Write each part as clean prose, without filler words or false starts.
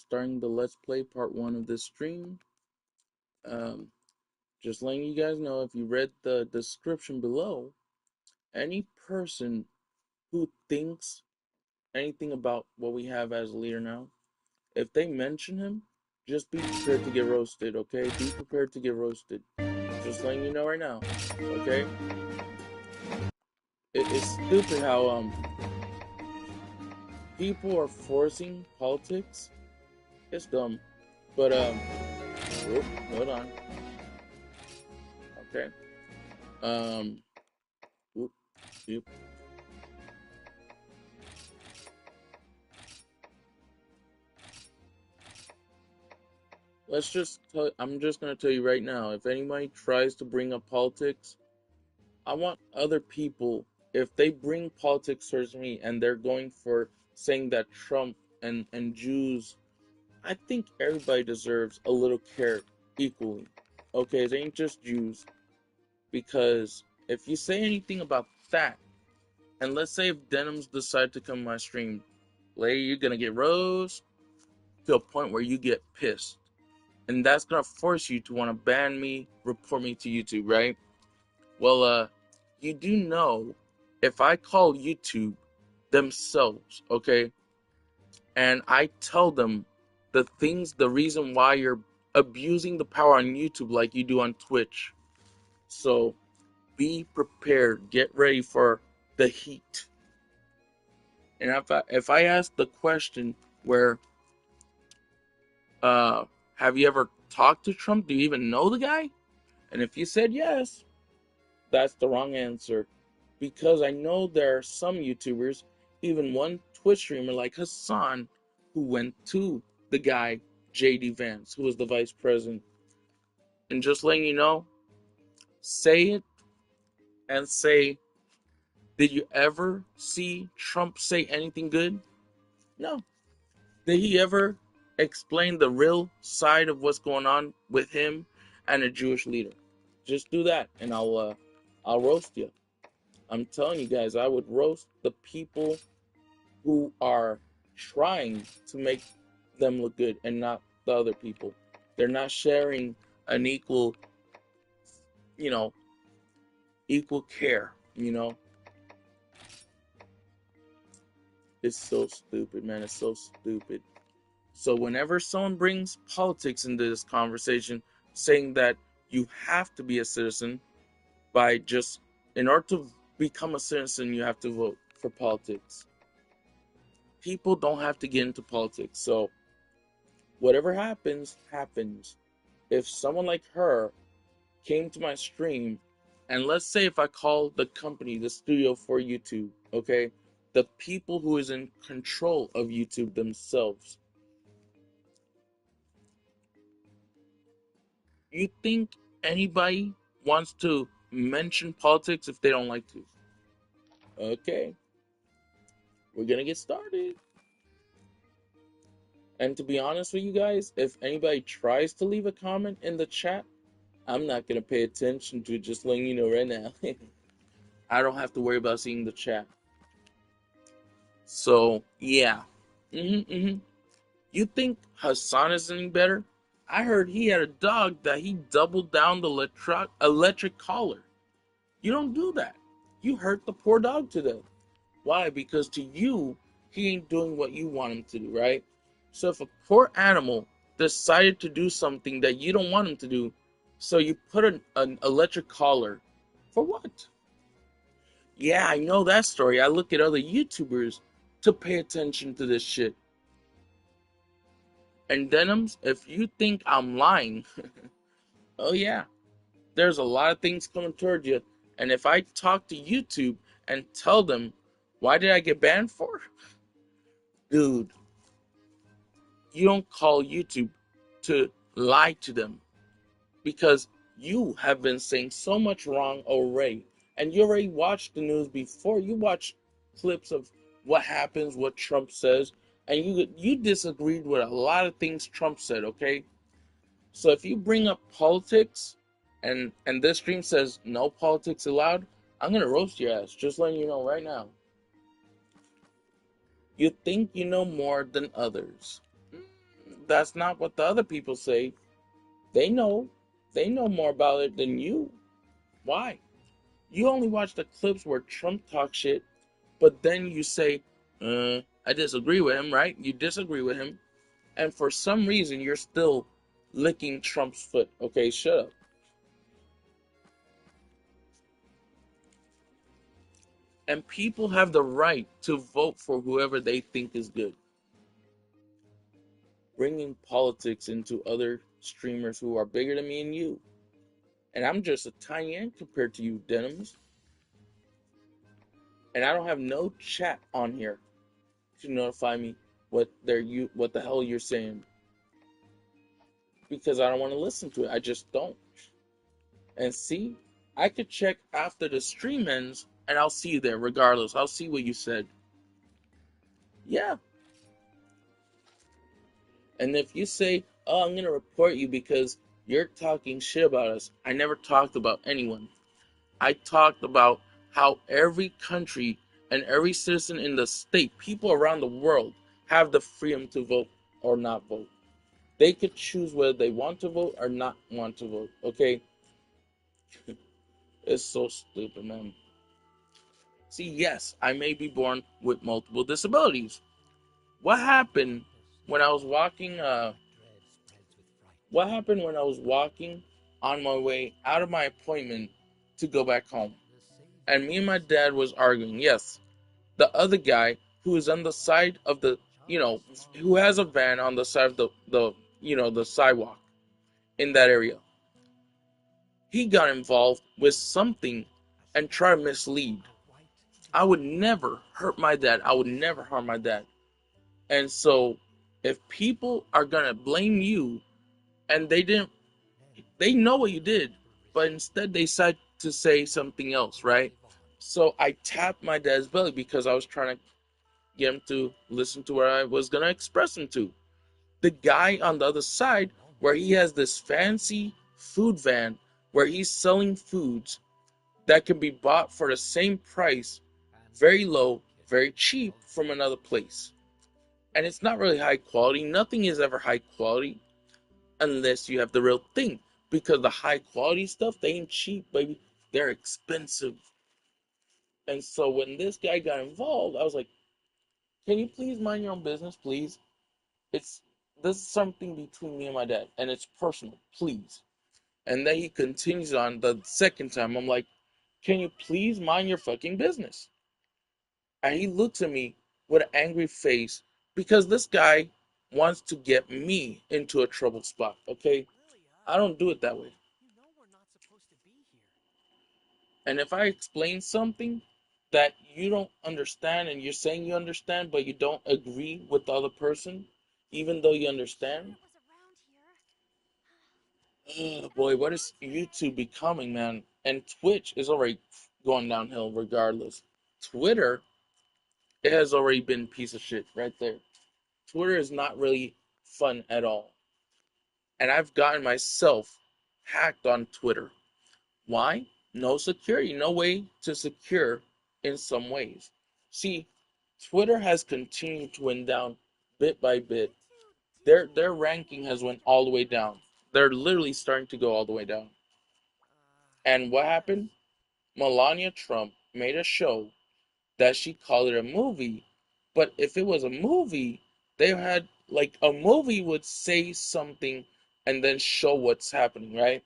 starting the Let's Play part 1 of this stream. Um, just letting you guys know, if you read the description below, any person who thinks anything about what we have as a leader now, if they mention him, just be prepared to get roasted, okay? Be prepared to get roasted. Just letting you know right now, okay? It's stupid how people are forcing politics. It's dumb. But hold on. Okay. Um, whoop, whoop. I'm just gonna tell you right now, if anybody tries to bring up politics, I want other people, if they bring politics towards me and they're going for saying that Trump and Jews, I think everybody deserves a little care equally. Okay, it ain't just Jews. Because if you say anything about that, and let's say if Denims decide to come to my stream, later you're gonna get rose to a point where you get pissed. And that's gonna force you to want to ban me, report me to YouTube, right? Well, you do know, if I call YouTube themselves, okay, and I tell them the reason why you're abusing the power on YouTube like you do on Twitch. So be prepared, get ready for the heat. And if I ask the question where, have you ever talked to Trump? Do you even know the guy? And if you said yes, that's the wrong answer. Because I know there are some YouTubers, even one Twitch streamer like Hassan, who went to the guy, JD Vance, who was the vice president. And just letting you know, say it and say, did you ever see Trump say anything good? No. Did he ever explain the real side of what's going on with him and a Jewish leader? Just do that, and I'll roast you. I'm telling you guys, I would roast the people who are trying to make them look good and not the other people. They're not sharing an you know, equal care, It's so stupid, man. It's so stupid. So whenever someone brings politics into this conversation, saying that you have to be a citizen by just, in order to become a citizen, you have to vote for politics. People don't have to get into politics. So whatever happens, happens. If someone like her came to my stream, and let's say if I call the company, the studio for YouTube, okay, the people who is in control of YouTube themselves, you think anybody wants to mention politics if they don't like to? Okay, we're gonna get started. And to be honest with you guys, if anybody tries to leave a comment in the chat, I'm not gonna pay attention to it, just letting you know right now. I don't have to worry about seeing the chat. So, yeah. You think Hassan is any better? I heard he had a dog that he doubled down the electric collar. You don't do that. You hurt the poor dog to death. Why? Because to you, he ain't doing what you want him to do, right? So if a poor animal decided to do something that you don't want him to do, so you put an electric collar, for what? Yeah, I know that story. I look at other YouTubers to pay attention to this shit. And Denims, if you think I'm lying, oh yeah, there's a lot of things coming towards you. And if I talk to YouTube and tell them, why did I get banned for? Dude, you don't call YouTube to lie to them, because you have been saying so much wrong already. And you already watched the news before. You watched clips of what happens, what Trump says, and you disagreed with a lot of things Trump said, okay? So if you bring up politics and this stream says no politics allowed, I'm gonna roast your ass, just letting you know right now. You think you know more than others. that's not what the other people say. They know. They know more about it than you. Why? You only watch the clips where Trump talks shit, but then you say, I disagree with him, right? You disagree with him. And for some reason, you're still licking Trump's foot. Okay, shut up. And people have the right to vote for whoever they think is good. Bringing politics into other streamers who are bigger than me and you. And I'm just a tiny ant compared to you, Denims. And I don't have no chat on here to notify me what the hell you're saying. Because I don't want to listen to it. I just don't. And see, I could check after the stream ends and I'll see you there regardless. I'll see what you said. Yeah. And if you say, oh, I'm going to report you because you're talking shit about us, I never talked about anyone. I talked about how every country and every citizen in the state, people around the world, have the freedom to vote or not vote. They could choose whether they want to vote or not want to vote. Okay? It's so stupid, man. See, yes, I may be born with multiple disabilities. What happened when I was walking? What happened when I was walking on my way out of my appointment to go back home? And me and my dad was arguing. Yes, the other guy who is on the side of the, who has a van on the side of the sidewalk in that area. He got involved with something and tried to mislead. I would never hurt my dad. I would never harm my dad. And so, if people are gonna blame you and they know what you did, but instead they decide to say something else, right? So I tapped my dad's belly because I was trying to get him to listen to what I was gonna express him to. The guy on the other side, where he has this fancy food van where he's selling foods that can be bought for the same price, very low, very cheap from another place. And it's not really high quality. Nothing is ever high quality unless you have the real thing. Because the high quality stuff, they ain't cheap, baby. They're expensive. And so when this guy got involved, I was like, can you please mind your own business, please? It's This is something between me and my dad, and it's personal, please. And then he continues on the second time. I'm like, can you please mind your fucking business? And he looks at me with an angry face because this guy wants to get me into a trouble spot, okay? I don't do it that way. And if I explain something that you don't understand and you're saying you understand, but you don't agree with the other person, even though you understand, oh boy, what is YouTube becoming, man? And Twitch is already going downhill regardless. Twitter, it has already been a piece of shit right there. Twitter is not really fun at all. And I've gotten myself hacked on Twitter. Why? No security, no way to secure in some ways. See, Twitter has continued to went down bit by bit. Their ranking has went all the way down. They're literally starting to go all the way down. And what happened? Melania Trump made a show that she called it a movie. But if it was a movie, they had like a movie would say something and then show what's happening, right?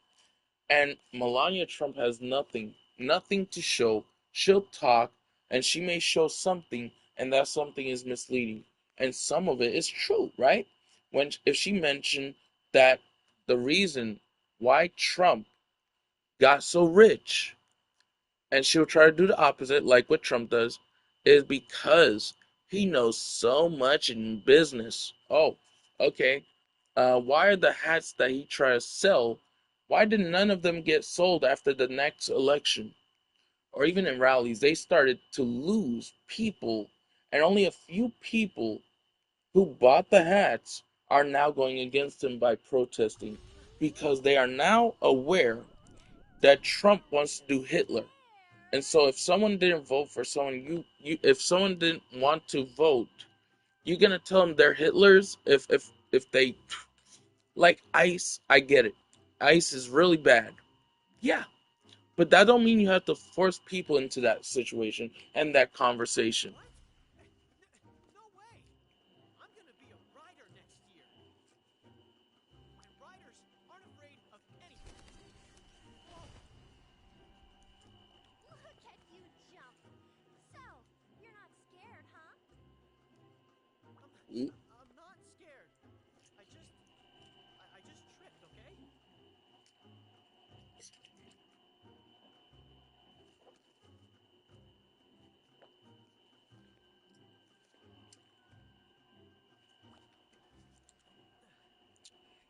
And Melania Trump has nothing to show. She'll talk and she may show something, and that something is misleading. And some of it is true, right? If she mentioned that the reason why Trump got so rich, and she'll try to do the opposite, like what Trump does, is because he knows so much in business. Oh, okay. Why are the hats that he tried to sell, why did none of them get sold after the next election? Or even in rallies, they started to lose people, and only a few people who bought the hats are now going against him by protesting because they are now aware that Trump wants to do Hitler. And so if someone didn't vote for someone, if someone didn't want to vote, you're gonna tell them they're Hitlers. If if they like ICE, I get it. ICE is really bad. Yeah. But that don't mean you have to force people into that situation and that conversation. What? No way! I'm gonna be a writer next year. And writers aren't afraid of anything. Whoa! Look at you jump. So, you're not scared, huh? I'm not scared. I just I just tripped, okay?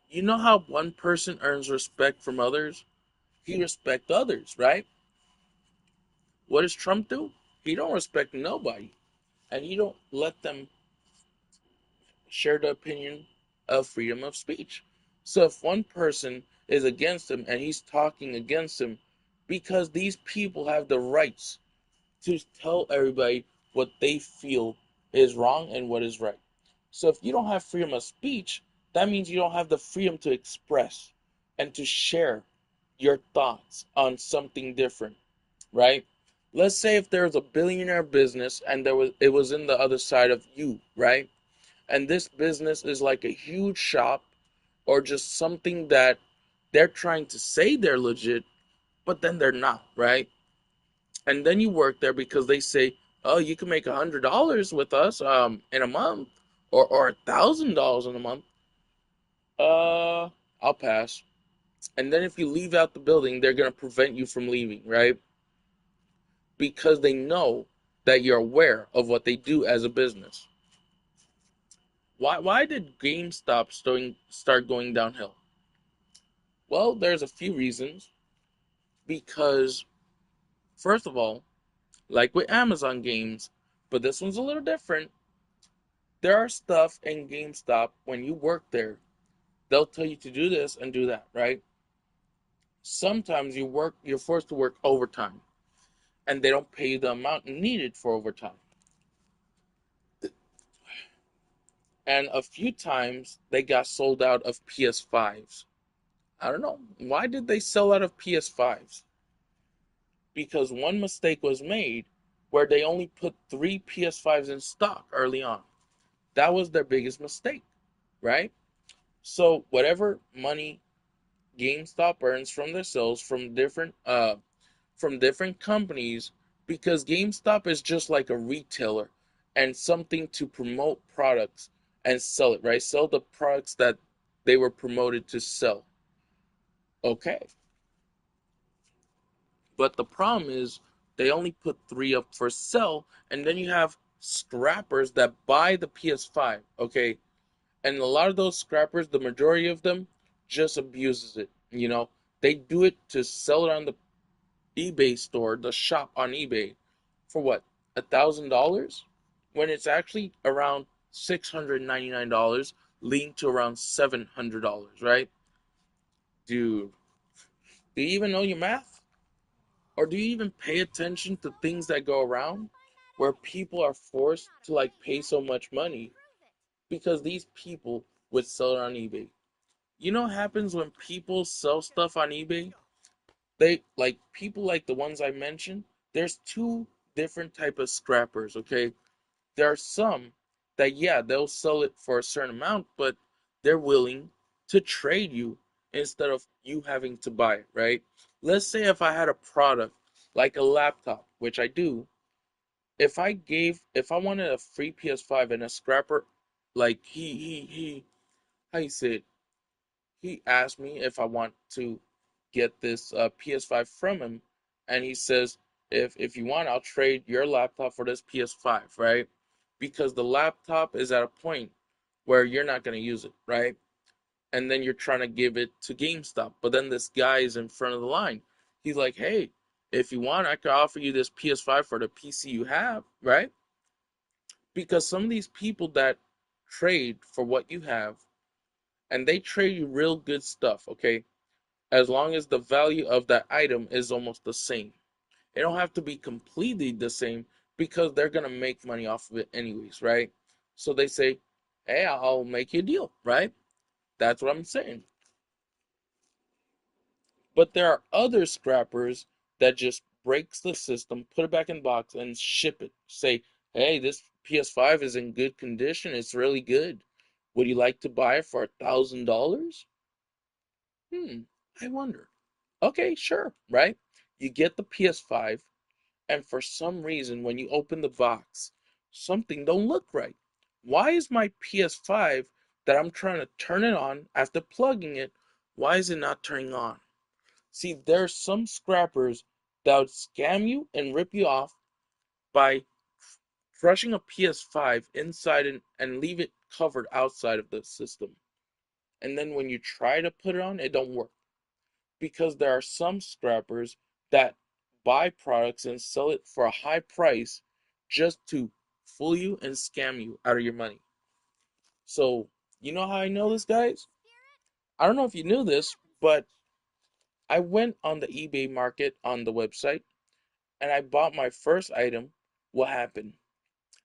You know how one person earns respect from others? He respect others, right? What does Trump do? He don't respect nobody, and he don't let them share the opinion of freedom of speech. So if one person is against him and he's talking against him, because these people have the rights to tell everybody what they feel is wrong and what is right. So if you don't have freedom of speech, that means you don't have the freedom to express and to share your thoughts on something different, right? Let's say if there was a billionaire business and it was in the other side of you, right? And this business is like a huge shop or just something that they're trying to say they're legit, but then they're not, right? And then you work there because they say, oh, you can make $100 with us in a month, or $1,000 in a month. Uh, I'll pass. And then if you leave out the building, they're gonna prevent you from leaving, right? Because they know that you're aware of what they do as a business. Why did GameStop start going downhill? Well, there's a few reasons. Because first of all, like with Amazon games, but this one's a little different. There are stuff in GameStop when you work there, they'll tell you to do this and do that, right? Sometimes you're forced to work overtime, and they don't pay you the amount needed for overtime. And a few times they got sold out of PS5s. I don't know. Why did they sell out of PS5s? Because one mistake was made where they only put 3 PS5s in stock early on. That was their biggest mistake, right? So whatever money GameStop earns from their sales from different companies, because GameStop is just like a retailer and something to promote products and sell it, right? Sell the products that they were promoted to sell. Okay. But the problem is they only put 3 up for sale, and then you have scrappers that buy the PS5, okay? And a lot of those scrappers, the majority of them, just abuses it. They do it to sell it on the eBay store, the shop on eBay, for what, $1,000, when it's actually around $699, leading to around $700, right? Dude, do you even know your math? Or do you even pay attention to things that go around Find that where out. people are You're forced not to like afraid pay yet. so much Let's money prove it. because these people would sell it on eBay? You know what happens when people sell Okay, stuff on let's eBay? go. They like people like the ones I mentioned. There's two different type of scrappers, okay? There are some that, yeah, they'll sell it for a certain amount, but they're willing to trade you instead of you having to buy it, right? Let's say if I had a product like a laptop, which I do, if I wanted a free PS5 and a scrapper, like he how you say it, he asked me if I want to get this PS5 from him, and he says, if you want, I'll trade your laptop for this PS5, right? Because the laptop is at a point where you're not gonna use it, right? And then you're trying to give it to GameStop, but then this guy is in front of the line. He's like, hey, if you want, I could offer you this PS5 for the PC you have, right? Because some of these people that trade for what you have, and they trade you real good stuff, okay? As long as the value of that item is almost the same. It don't have to be completely the same because they're gonna make money off of it anyways, right? So they say, Hey, I'll make you a deal, right? That's what I'm saying. But there are other scrappers that just breaks the system, put it back in the box, and ship it. Say, hey, this PS5 is in good condition. It's really good. Would you like to buy it for $1,000? Hmm, I wonder. Okay, sure, right? You get the PS5, and for some reason, when you open the box, something don't look right. Why is my PS5 that I'm trying to turn it on after plugging it, why is it not turning on? See, there's some scrappers that would scam you and rip you off by crushing a PS5 inside and leave it covered outside of the system. And then when you try to put it on, it don't work. Because there are some scrappers that buy products and sell it for a high price just to fool you and scam you out of your money. So, you know how I know this, guys? I don't know if you knew this, but I went on the eBay market on the website and I bought my first item. What happened?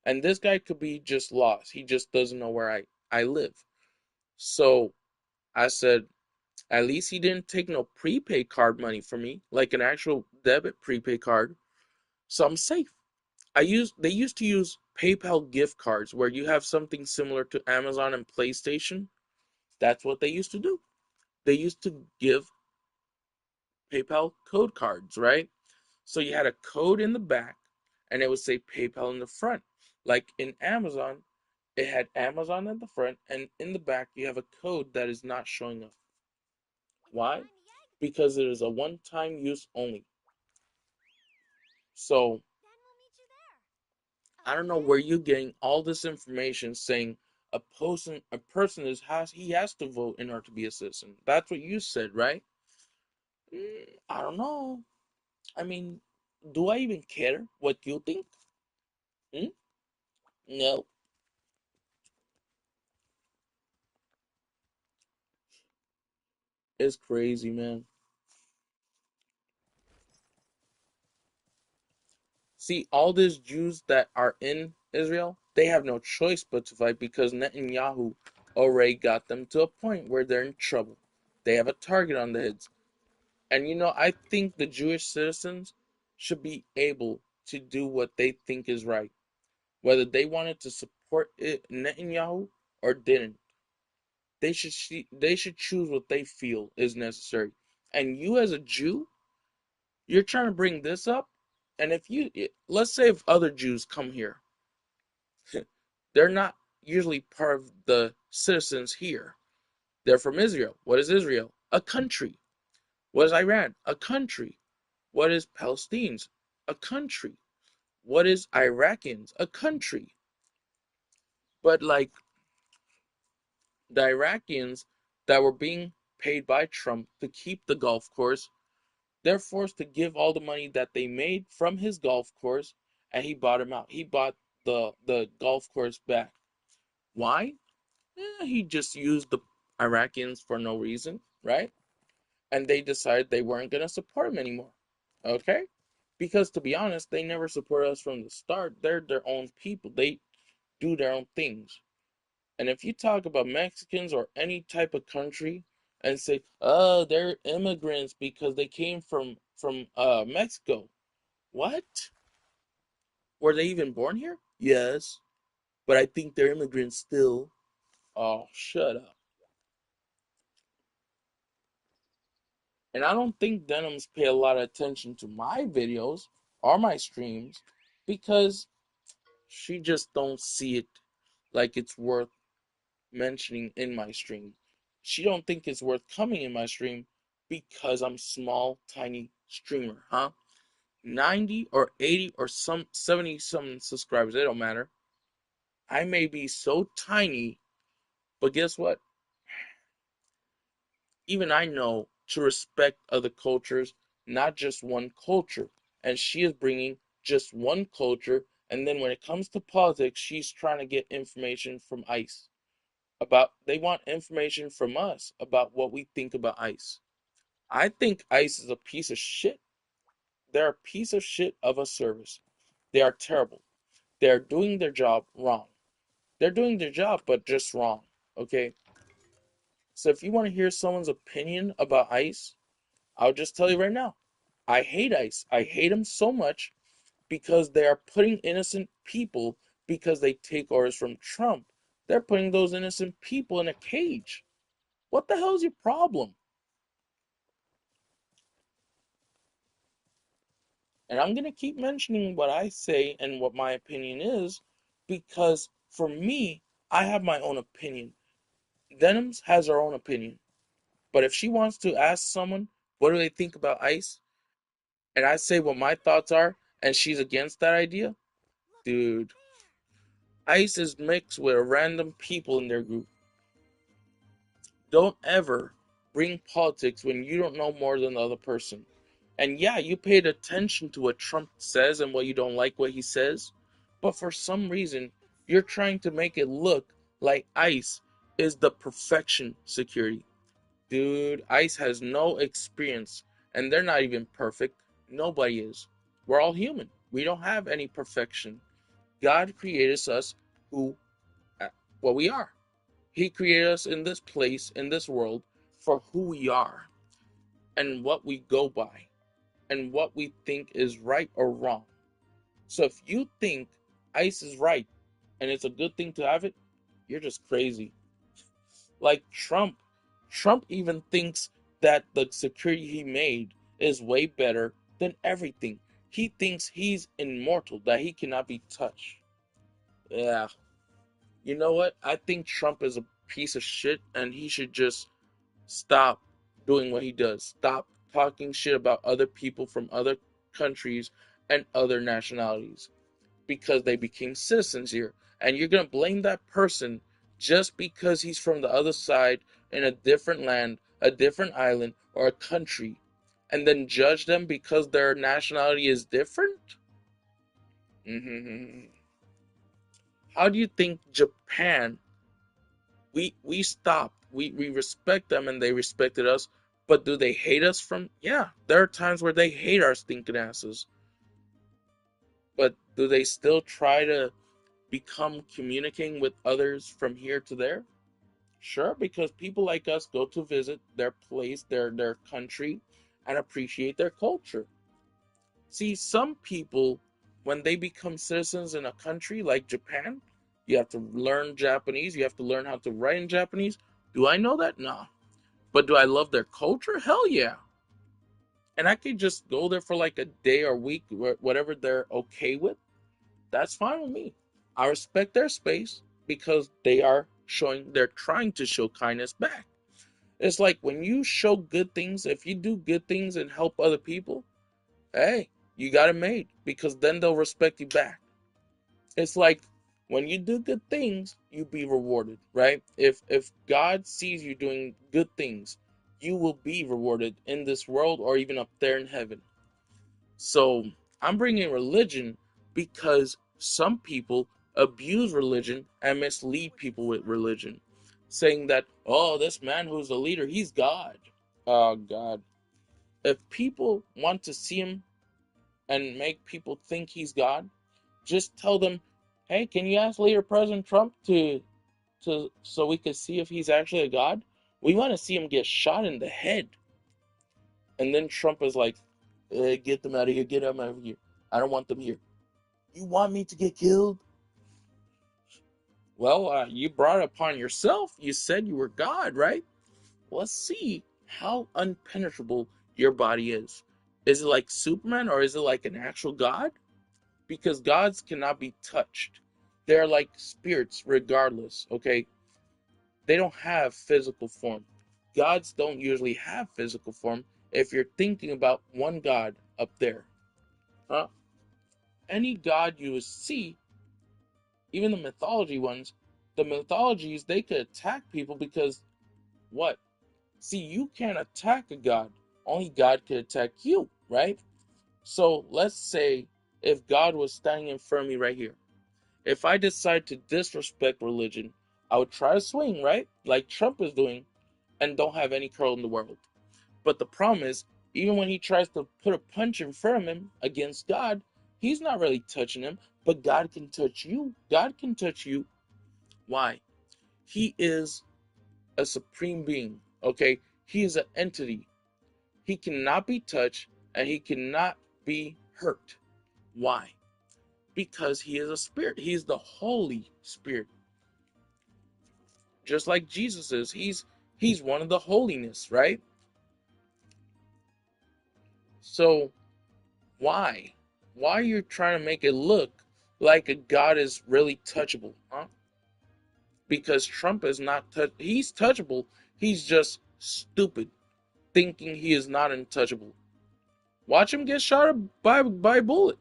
And this guy could be just lost. He just doesn't know where I live. So I said, at least he didn't take no prepaid card money from me, like an actual debit prepaid card. So I'm safe. They used to use PayPal gift cards where you have something similar to Amazon and PlayStation. That's what they used to do. They used to give PayPal code cards, right? So you had a code in the back and it would say PayPal in the front. Like in Amazon, it had Amazon in the front and in the back you have a code that is not showing up. We can Why? find the egg. Because it is a one-time use only. So Then we'll meet you there. I don't know Okay? where you're getting all this information saying a person has he has to vote in order to be a citizen. That's what you said, right? I don't know. I mean, do I even care what you think? Hmm? No. It's crazy, man. See, all these Jews that are in Israel, they have no choice but to fight because Netanyahu already got them to a point where they're in trouble. They have a target on their heads. And I think the Jewish citizens should be able to do what they think is right, whether they wanted to support Netanyahu or didn't. They should choose what they feel is necessary. And you, as a Jew, you're trying to bring this up, and let's say if other Jews come here, they're not usually part of the citizens here. They're from Israel. What is Israel? A country. What is Iran? A country. What is Palestinians? A country. What is Iraqis? A country. But like the Iraqis that were being paid by Trump to keep the golf course, they're forced to give all the money that they made from his golf course, and he bought him out. He bought the golf course back. Why? He just used the Iraqis for no reason, right? And they decided they weren't gonna support him anymore. Okay? Because to be honest, they never supported us from the start. They're their own people. They do their own things. And if you talk about Mexicans or any type of country and say, "Oh, they're immigrants because they came from Mexico." What? Were they even born here? Yes, but I think they're immigrants still. Oh, shut up. And I don't think Denims pay a lot of attention to my videos or my streams because she just don't see it like it's worth mentioning in my stream. She don't think it's worth coming in my stream because I'm small, tiny streamer, huh? 90 or 80 or some 70 some subscribers, it don't matter. I may be so tiny, but guess what? Even I know to respect other cultures, not just one culture. And she is bringing just one culture. And then when it comes to politics, she's trying to get information from ICE they want information from us about what we think about ICE. I think ICE is a piece of shit. They're a piece of shit of a service. They are terrible. They are doing their job wrong. They're doing their job, but just wrong. Okay? So if you want to hear someone's opinion about ICE, I'll just tell you right now. I hate ICE. I hate them so much because they are putting innocent people, because they take orders from Trump, they're putting those innocent people in a cage. What the hell is your problem? And I'm going to keep mentioning what I say and what my opinion is, because for me, I have my own opinion. Denims has her own opinion. But if she wants to ask someone, what do they think about ICE? And I say what my thoughts are, and she's against that idea, Look, dude, there. ICE is mixed with random people in their group. Don't ever bring politics when you don't know more than the other person. And yeah, you paid attention to what Trump says and what you don't like what he says, but for some reason, you're trying to make it look like ICE is the perfection security. Dude, ICE has no experience, and they're not even perfect. Nobody is. We're all human. We don't have any perfection. God created us who, what we are. He created us in this place, in this world, for who we are and what we go by and what we think is right or wrong. So if you think ICE is right and it's a good thing to have it, you're just crazy. Like Trump even thinks that the security he made is way better than everything. He thinks he's immortal, that he cannot be touched. Yeah. You know what? I think Trump is a piece of shit and he should just stop doing what he does. Stop talking shit about other people from other countries and other nationalities because they became citizens here. And you're going to blame that person just because he's from the other side in a different land, a different island, or a country, and then judge them because their nationality is different? Mm-hmm. How do you think Japan, we stopped. We respect them and they respected us, but do they hate us from? Yeah, there are times where they hate our stinking asses. But do they still try to become communicating with others from here to there? Sure, because people like us go to visit their place, their country, and appreciate their culture. See, some people, when they become citizens in a country like Japan, you have to learn Japanese, you have to learn how to write in Japanese. Do I know that? No. But do I love their culture? Hell yeah. And I could just go there for like a day or week, whatever they're okay with. That's fine with me. I respect their space because they're trying to show kindness back. It's like when you show good things, if you do good things and help other people, hey, you got it made because then they'll respect you back. It's like when you do good things, you be rewarded, right? If God sees you doing good things, you will be rewarded in this world or even up there in heaven. So I'm bringing religion because some people abuse religion and mislead people with religion, saying that, oh, this man who's a leader, he's God. Oh, God. If people want to see him and make people think he's God, just tell them, hey, can you ask later President Trump to so we can see if he's actually a God? We want to see him get shot in the head. And then Trump is like, get them out of here, get them out of here. I don't want them here. You want me to get killed? Well, you brought it upon yourself. You said you were God, right? Let's see how unpenetrable your body is. Is it like Superman or is it like an actual God? Because gods cannot be touched. They're like spirits, regardless, okay? They don't have physical form. Gods don't usually have physical form if you're thinking about one God up there. Huh? Any god you see, even the mythology ones, the mythologies, they could attack people because what? See, you can't attack a god. Only God could attack you, right? So let's say if God was standing in front of me right here. If I decide to disrespect religion, I would try to swing, right? Like Trump is doing, and don't have any curl in the world. But the problem is, even when he tries to put a punch in front of him against God, he's not really touching him, but God can touch you. God can touch you. Why? He is a supreme being, okay? He is an entity. He cannot be touched and he cannot be hurt. Why? Because he is a spirit. He is the Holy Spirit. Just like Jesus is. He's one of the holiness, right? So why? Why are you trying to make it look like a God is really touchable, huh? Because Trump is not he's touchable. He's just stupid, thinking he is not untouchable. Watch him get shot by a bullet.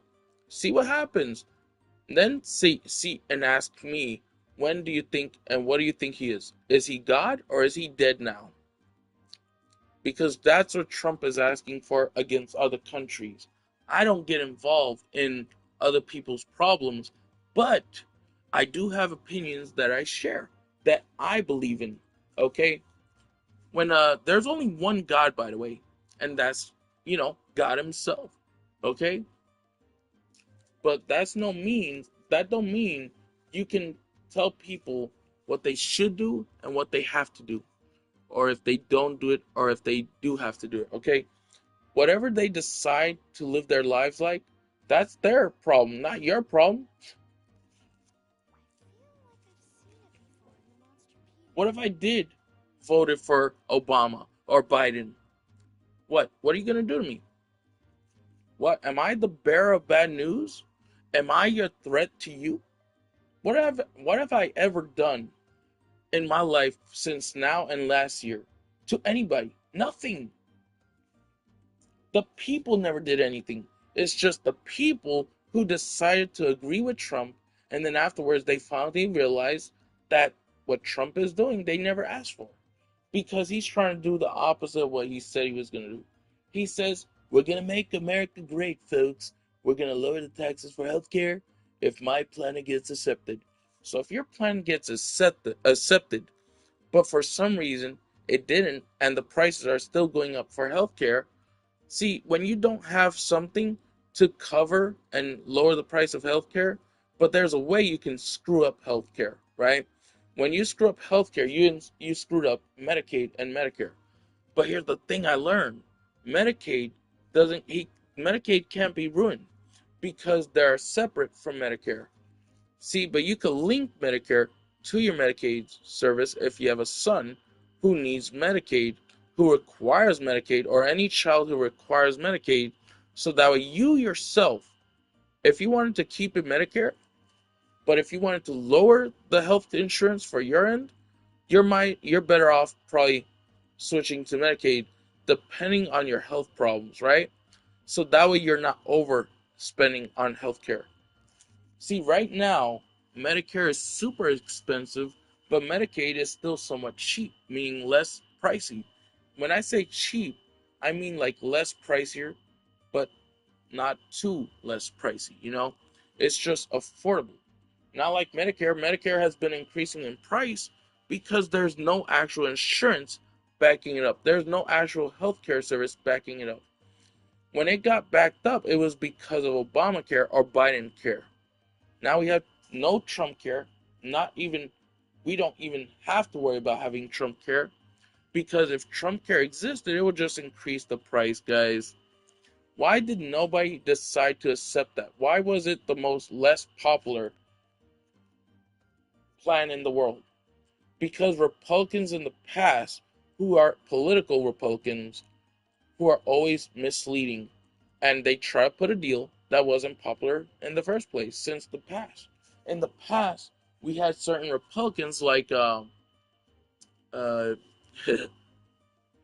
See what happens. Then see and ask me, when do you think and what do you think he is? Is he God or is he dead now? Because that's what Trump is asking for against other countries. I don't get involved in other people's problems, but I do have opinions that I share, that I believe in. Okay? When there's only one God, by the way, and that's, God himself. Okay? But that don't mean you can tell people what they should do and what they have to do, or if they don't do it, or if they do have to do it. Okay? Whatever they decide to live their lives like, that's their problem, not your problem. What if I did voted for Obama or Biden? What? What are you gonna do to me? What? Am I the bearer of bad news? Am I your threat to you? What have I ever done in my life since now and last year to anybody? Nothing. The people never did anything. It's just the people who decided to agree with Trump, and then afterwards they finally realized that what Trump is doing, they never asked for. Because he's trying to do the opposite of what he said he was going to do. He says, we're going to make America great, folks. We're going to lower the taxes for healthcare if my plan gets accepted. So if your plan gets accepted, but for some reason it didn't, and the prices are still going up for healthcare, see, when you don't have something to cover and lower the price of healthcare, but there's a way you can screw up healthcare, right? When you screw up healthcare, you screwed up Medicaid and Medicare. But here's the thing I learned: Medicaid doesn't he Medicaid can't be ruined because they're separate from Medicare. See, but you can link Medicare to your Medicaid service if you have a son who needs Medicaid, who requires Medicaid, or any child who requires Medicaid, so that way you yourself, if you wanted to keep it Medicare, but if you wanted to lower the health insurance for your end, you're better off probably switching to Medicaid depending on your health problems, right? So that way you're not overspending on healthcare. See, right now, Medicare is super expensive, but Medicaid is still somewhat cheap, meaning less pricey. When I say cheap, I mean like less pricier, but not too less pricey. It's just affordable. Not like Medicare. Medicare has been increasing in price because there's no actual insurance backing it up. There's no actual healthcare service backing it up. When it got backed up, it was because of Obamacare or Biden care. Now we have no Trump care. We don't even have to worry about having Trump care, because if Trump care existed, it would just increase the price, guys. Why did nobody decide to accept that? Why was it the most less popular plan in the world? Because Republicans in the past, who are political Republicans, who are always misleading, and they try to put a deal that wasn't popular in the first place since the past. In the past, we had certain Republicans like uh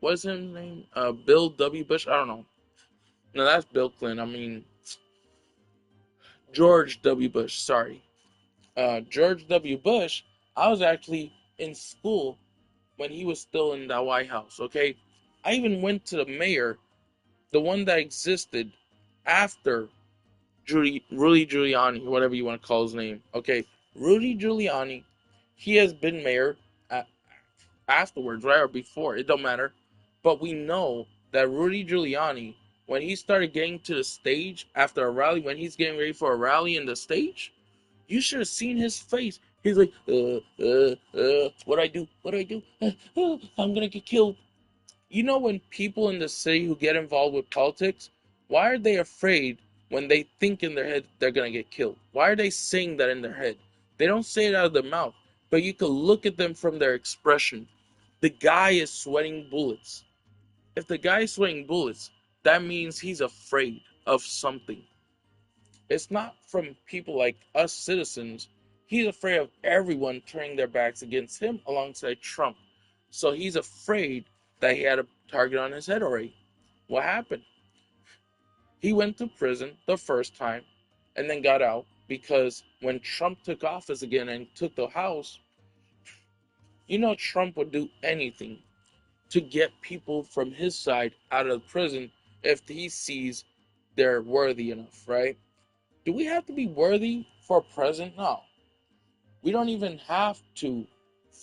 what's his name? Bill W. Bush. I don't know. No, that's Bill Clinton. I mean George W. Bush. Sorry, George W. Bush. I was actually in school when he was still in the White House. Okay, I even went to the mayor, the one that existed after Rudy Giuliani, whatever you want to call his name. Okay, Rudy Giuliani, he has been mayor afterwards, right, or before, it don't matter. But we know that Rudy Giuliani, when he started getting to the stage after a rally, when he's getting ready for a rally in the stage, you should have seen his face. He's like, what I do? What do I do? I'm gonna get killed. You know, when people in the city who get involved with politics, why are they afraid when they think in their head they're gonna get killed? Why are they saying that in their head? They don't say it out of their mouth, but you can look at them from their expression. The guy is sweating bullets. If the guy is sweating bullets, that means he's afraid of something. It's not from people like us citizens. He's afraid of everyone turning their backs against him alongside Trump. So he's afraid that he had a target on his head already. What happened? He went to prison the first time and then got out because when Trump took office again and took the House, you know Trump would do anything to get people from his side out of prison if he sees they're worthy enough, right? Do we have to be worthy for president? No. We don't even have to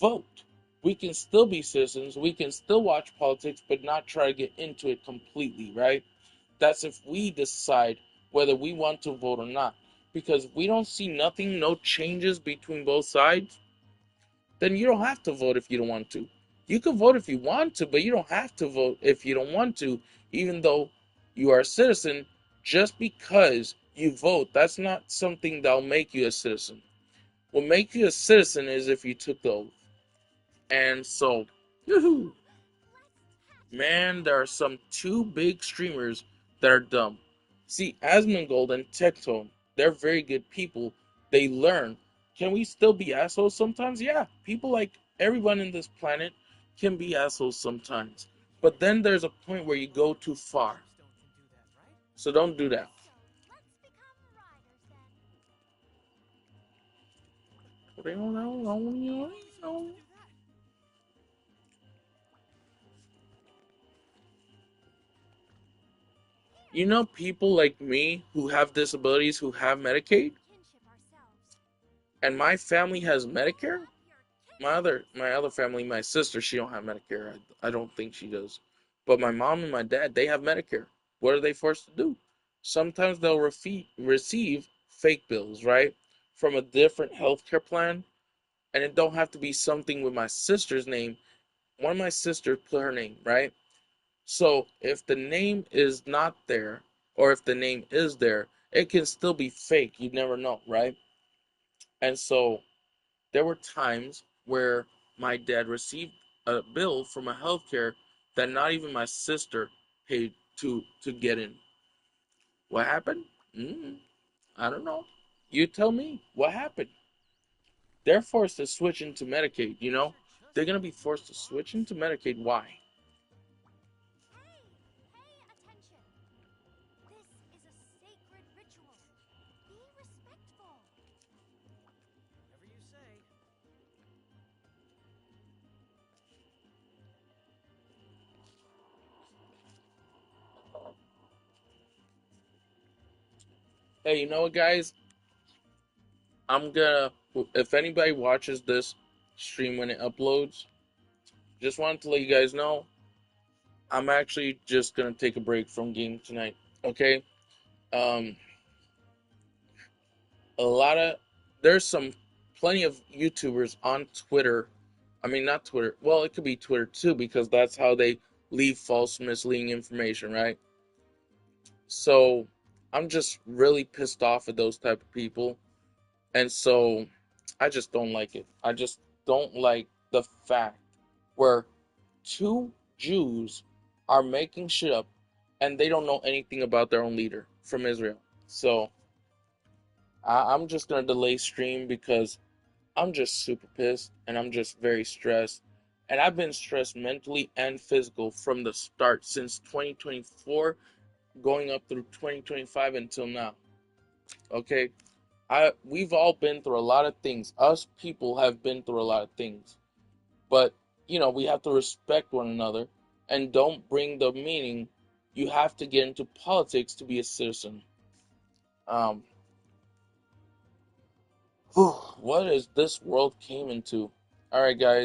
vote. We can still be citizens. We can still watch politics, but not try to get into it completely, right? That's if we decide whether we want to vote or not. Because if we don't see nothing, no changes between both sides, then you don't have to vote if you don't want to. You can vote if you want to, but you don't have to vote if you don't want to, even though you are a citizen. Just because you vote, that's not something that'll make you a citizen. What makes you a citizen is if you took the oath. And so, woohoo, man, there are some two big streamers that are dumb. See, Asmongold and Tectone, they're very good people. They learn. Can we still be assholes sometimes? Yeah, people like everyone in this planet can be assholes sometimes. But then there's a point where you go too far. So don't do that. You know, people like me who have disabilities who have Medicaid, and my family has Medicare. My other family, my sister, she don't have Medicare. I don't think she does. But my mom and my dad, they have Medicare. What are they forced to do? Sometimes they'll receive fake bills, right, from a different healthcare plan, and it don't have to be something with my sister's name. One of my sisters put her name, right? So if the name is not there, or if the name is there, it can still be fake. You never know, right? And so there were times where my dad received a bill from a healthcare that not even my sister paid to get in. What happened? I don't know. You tell me what happened. They're forced to switch into Medicaid, you know? They're going to be forced to switch into Medicaid. Why? Hey, you know what, guys? I'm gonna, if anybody watches this stream when it uploads, just wanted to let you guys know I'm actually just gonna take a break from game tonight. Okay? Um, a lot of there's some plenty of YouTubers on Twitter. I mean, not Twitter. Well, it could be Twitter too because that's how they leave false, misleading information, right? So I'm just really pissed off at those type of people, and so I just don't like it. I just don't like the fact where two Jews are making shit up and they don't know anything about their own leader from Israel. So I'm just gonna delay stream because I'm just super pissed and I'm just very stressed. And I've been stressed mentally and physical from the start since 2024 going up through 2025 until now. Okay? We've all been through a lot of things. Us people have been through a lot of things. But, we have to respect one another and don't bring the meaning you have to get into politics to be a citizen. Um, what is this world came into? All right, guys.